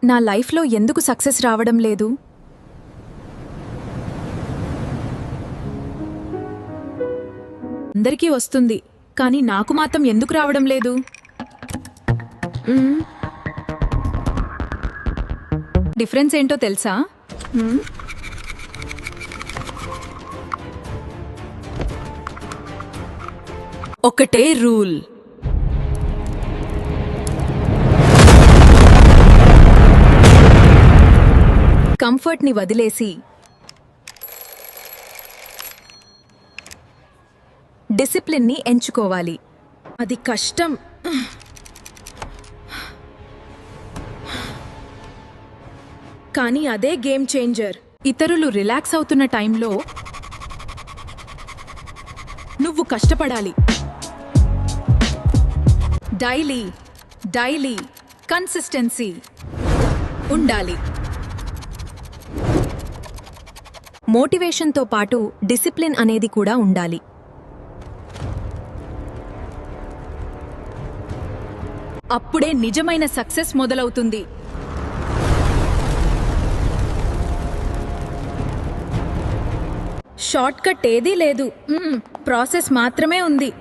నా లైఫ్లో ఎందుకు సక్సెస్ రావడం లేదు? అందరికీ వస్తుంది, కానీ నాకు మాత్రం ఎందుకు రావడం లేదు? డిఫరెన్స్ ఏంటో తెలుసా? ఒకటే రూల్. కంఫర్ట్ని వదిలేసి డిసిప్లిన్ని ఎంచుకోవాలి. అది కష్టం, కానీ అదే గేమ్ చేంజర్. ఇతరులు రిలాక్స్ అవుతున్న టైంలో నువ్వు కష్టపడాలి. డైలీ కన్సిస్టెన్సీ ఉండాలి. మోటివేషన్తో పాటు డిసిప్లిన్ అనేది కూడా ఉండాలి. అప్పుడే నిజమైన సక్సెస్ మొదలవుతుంది. షార్ట్ కట్ ఏదీ లేదు, ప్రాసెస్ మాత్రమే ఉంది.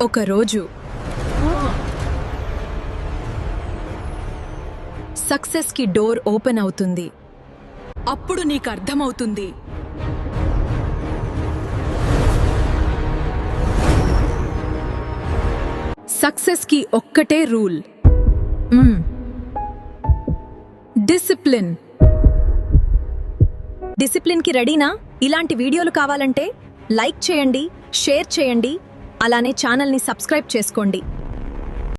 ఒకరోజు సక్సెస్కి డోర్ ఓపెన్ అవుతుంది. అప్పుడు నీకు అర్థమవుతుంది, సక్సెస్కి ఒక్కటే రూల్, డిసిప్లిన్. డిసిప్లిన్కి రెడీనా? ఇలాంటి వీడియోలు కావాలంటే లైక్ చేయండి, షేర్ చేయండి, అలానే ఛానల్ని సబ్స్క్రైబ్ చేసుకోండి.